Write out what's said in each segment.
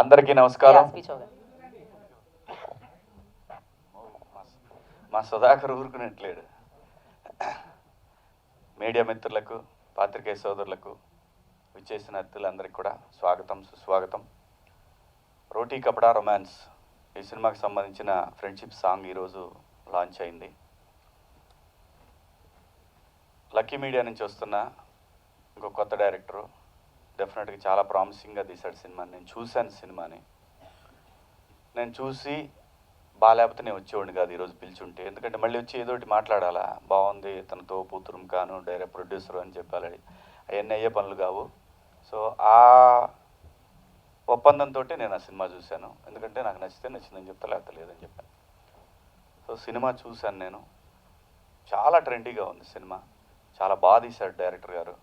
అందరికీ నమస్కారం. మా సుధాకర్ ఊరుకునేట్లేడు. మీడియా మిత్రులకు, పాత్రికేయ సోదరులకు, విచ్చేసిన అతిథులందరికీ కూడా స్వాగతం, సుస్వాగతం. రోటీ కపడా రొమాన్స్ ఈ సినిమాకి సంబంధించిన ఫ్రెండ్షిప్ సాంగ్ ఈరోజు లాంచ్ అయింది. లక్కీ మీడియా నుంచి వస్తున్న ఇంకో కొత్త డైరెక్టరు డెఫినెట్గా చాలా ప్రామిసింగ్గా తీశాడు సినిమాని. నేను చూశాను సినిమాని. నేను చూసి బాగాలేకపోతే నేను వచ్చేవాడిని కాదు ఈరోజు పిలిచుంటే. ఎందుకంటే మళ్ళీ వచ్చి ఏదోటి మాట్లాడాలా, బాగుంది తనతో కూతురు కాను డైరెక్ట్ ప్రొడ్యూసర్ అని చెప్పాలి. అవన్నీ అయ్యే పనులు కావు. సో ఆ ఒప్పందంతో నేను ఆ సినిమా చూశాను. ఎందుకంటే నాకు నచ్చితే నచ్చిందని చెప్తా, లేకపోతే లేదని చెప్పాను. సో సినిమా చూశాను నేను. చాలా ట్రెండీగా ఉంది సినిమా. చాలా బాగా తీశాడు డైరెక్టర్ గారు.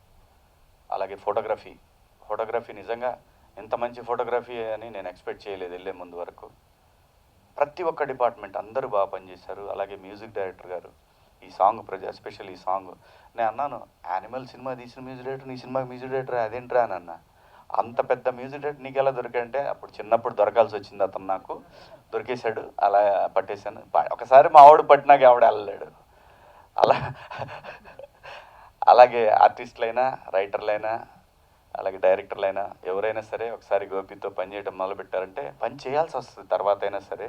అలాగే ఫోటోగ్రఫీ నిజంగా ఎంత మంచి ఫోటోగ్రఫీ అని నేను ఎక్స్పెక్ట్ చేయలేదు వెళ్ళే ముందు వరకు. ప్రతి ఒక్క డిపార్ట్మెంట్ అందరూ బాగా పనిచేశారు. అలాగే మ్యూజిక్ డైరెక్టర్ గారు ఈ సాంగ్ ఎస్పెషల్ ఈ సాంగ్ నేను అన్నాను, యానిమల్ సినిమా తీసిన మ్యూజిక్ డైరెక్టర్ నీ సినిమాకి మ్యూజిక్ డైరెక్టర్ అదేంట్రా అని అన్నా. అంత పెద్ద మ్యూజిక్ డైరెక్టర్ నీకు ఎలా దొరికంటే అప్పుడు చిన్నప్పుడు దొరకాల్సి వచ్చింది. అతను నాకు దొరికేశాడు. అలా పట్టేశాను. ఒకసారి మా ఆవిడ పట్టినాక ఆవిడ వెళ్ళలేడు. అలాగే ఆర్టిస్టులైనా, రైటర్లైనా, అలాగే డైరెక్టర్లైనా ఎవరైనా సరే ఒకసారి గోపితో పనిచేయడం మొదలుపెట్టారంటే పని చేయాల్సి వస్తుంది. తర్వాత అయినా సరే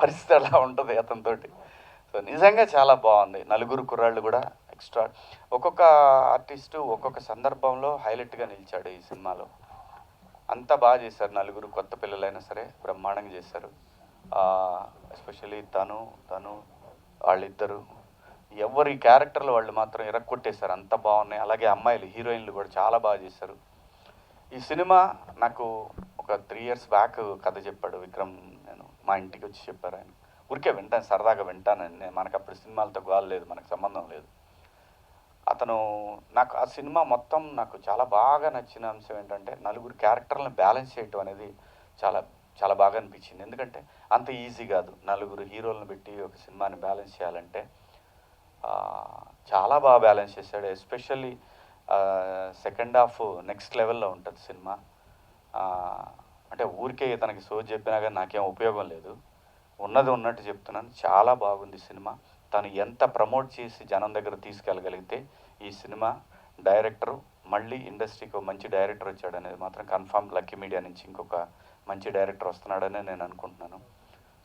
పరిస్థితి అలా ఉంటుంది అతనితోటి. సో నిజంగా చాలా బాగుంది. నలుగురు కుర్రాళ్ళు కూడా ఎక్స్ట్రా. ఒక్కొక్క ఆర్టిస్టు ఒక్కొక్క సందర్భంలో హైలైట్గా నిలిచాడు ఈ సినిమాలో. అంతా బాగా చేశారు. నలుగురు కొత్త పిల్లలైనా సరే బ్రహ్మాండంగా చేశారు. ఎస్పెషల్లీ తను వాళ్ళిద్దరు ఎవరి క్యారెక్టర్లు వాళ్ళు మాత్రం ఎరక్కొట్టేశారు. అంత బాగున్నాయి. అలాగే అమ్మాయిలు హీరోయిన్లు కూడా చాలా బాగా చేశారు. ఈ సినిమా నాకు ఒక 3 years బ్యాక్ కథ చెప్పాడు విక్రమ్. నేను మా ఇంటికి వచ్చి చెప్పారు ఆయన. ఊరికే వింటాను, సరదాగా వింటానని. మనకు అప్పుడు సినిమాలతో గోల్ లేదు, మనకు సంబంధం లేదు. అతను నాకు ఆ సినిమా మొత్తం నాకు చాలా బాగా నచ్చిన అంశం ఏంటంటే నలుగురు క్యారెక్టర్లను బ్యాలెన్స్ చేయటం అనేది చాలా చాలా బాగా అనిపించింది. ఎందుకంటే అంత ఈజీ కాదు నలుగురు హీరోలను పెట్టి ఒక సినిమాని బ్యాలెన్స్ చేయాలంటే. చాలా బాగా బ్యాలెన్స్ చేశాడు. ఎస్పెషల్లీ సెకండ్ హాఫ్ నెక్స్ట్ లెవెల్లో ఉంటుంది సినిమా. అంటే ఊరికే తనకి సోజ్ చెప్పినా కానీ నాకేం ఉపయోగం లేదు, ఉన్నది ఉన్నట్టు చెప్తున్నాను. చాలా బాగుంది సినిమా. తను ఎంత ప్రమోట్ చేసి జనం దగ్గర తీసుకెళ్ళగలిగితే ఈ సినిమా డైరెక్టరు మళ్ళీ ఇండస్ట్రీకి మంచి డైరెక్టర్ వచ్చాడు అనేది మాత్రం కన్ఫామ్. లక్కీ మీడియా నుంచి ఇంకొక మంచి డైరెక్టర్ వస్తున్నాడని నేను అనుకుంటున్నాను.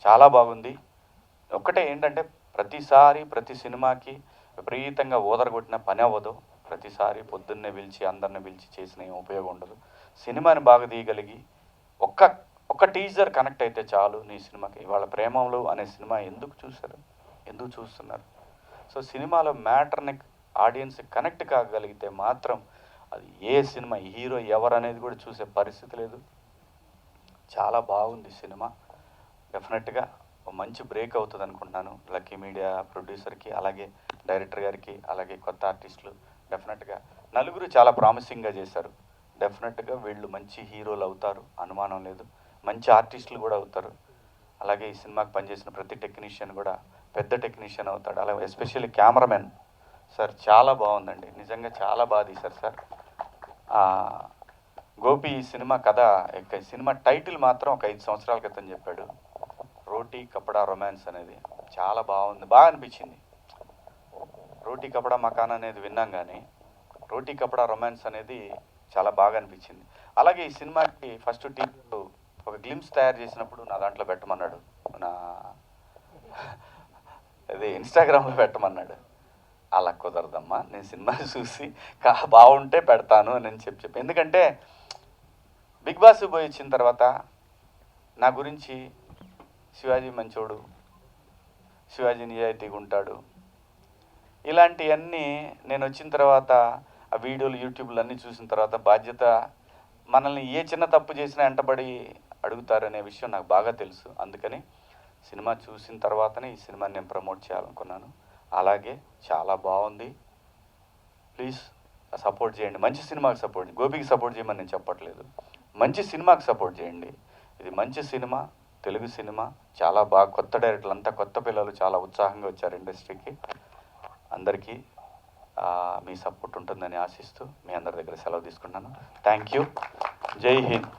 చాలా బాగుంది. ఒక్కటే ఏంటంటే ప్రతిసారి ప్రతి సినిమాకి విపరీతంగా ఓదరగొట్టిన పని అవ్వదు. ప్రతిసారి పొద్దున్నే పిలిచి అందరిని పిలిచి చేసిన ఏం ఉపయోగం ఉండదు. సినిమాని బాగా తీయగలిగి ఒక్క టీజర్ కనెక్ట్ అయితే చాలు నీ సినిమాకి. ఇవాళ ప్రేమలు అనే సినిమా ఎందుకు చూస్తున్నారు? సో సినిమాలో మ్యాటర్ని ఆడియన్స్ కనెక్ట్ కాగలిగితే మాత్రం అది ఏ సినిమా హీరో ఎవరు అనేది కూడా చూసే పరిస్థితి లేదు. చాలా బాగుంది సినిమా. డెఫినెట్గా మంచి బ్రేక్ అవుతుంది అనుకుంటున్నాను. లక్కీ మీడియా ప్రొడ్యూసర్కి, అలాగే డైరెక్టర్ గారికి, అలాగే కొత్త ఆర్టిస్టులు డెఫినెట్గా నలుగురు చాలా ప్రామిసింగ్గా చేశారు. డెఫినెట్గా వీళ్ళు మంచి హీరోలు అవుతారు, అనుమానం లేదు. మంచి ఆర్టిస్టులు కూడా అవుతారు. అలాగే ఈ సినిమాకి పనిచేసిన ప్రతి టెక్నీషియన్ కూడా పెద్ద టెక్నీషియన్ అవుతాడు. అలాగే ఎస్పెషల్లీ కెమెరామెన్ సార్ చాలా బాగుందండి. నిజంగా చాలా బాగా తీశారు సార్. గోపి ఈ సినిమా కథ సినిమా టైటిల్ మాత్రం ఒక 5 సంవత్సరాల క్రితం చెప్పాడు. రోటీ కపడా రొమాన్స్ అనేది చాలా బాగుంది, బాగా అనిపించింది. రోటీ కపడా మకాన్ అనేది విన్నాం కానీ రోటీ కపడా రొమాన్స్ అనేది చాలా బాగా అనిపించింది. అలాగే ఈ సినిమాకి ఫస్ట్ టీమ్ ఒక గ్లిమ్స్ తయారు చేసినప్పుడు నా దాంట్లో పెట్టమన్నాడు, నా అది ఇన్స్టాగ్రామ్లో పెట్టమన్నాడు. అలా కుదరదమ్మా, నేను సినిమా చూసి బాగుంటే పెడతాను అని చెప్పి. ఎందుకంటే బిగ్ బాస్ పోయి వచ్చిన తర్వాత నా గురించి శివాజీ మంచోడు, శివాజీ నిజాయితీగా ఉంటాడు, ఇలాంటివన్నీ నేను వచ్చిన తర్వాత ఆ వీడియోలు యూట్యూబ్లు అన్నీ చూసిన తర్వాత బాధ్యత మనల్ని ఏ చిన్న తప్పు చేసినా వెంటబడి అడుగుతారనే విషయం నాకు బాగా తెలుసు. అందుకని సినిమా చూసిన తర్వాతనే ఈ సినిమాని నేను ప్రమోట్ చేయాలనుకున్నాను. అలాగే చాలా బాగుంది. ప్లీజ్ సపోర్ట్ చేయండి. మంచి సినిమాకి సపోర్ట్ చేయండి. గోపికి సపోర్ట్ చేయమని నేను చెప్పట్లేదు, మంచి సినిమాకి సపోర్ట్ చేయండి. ఇది మంచి సినిమా, తెలుగు సినిమా. చాలా బాగా కొత్త డైరెక్టర్లు అంతా కొత్త పిల్లలు చాలా ఉత్సాహంగా వచ్చారు ఇండస్ట్రీకి. అందరికీ మీ సపోర్ట్ ఉంటుందని ఆశిస్తూ మీ అందరి దగ్గర సెలవు తీసుకుంటున్నాను. Thank you. జై హింద్.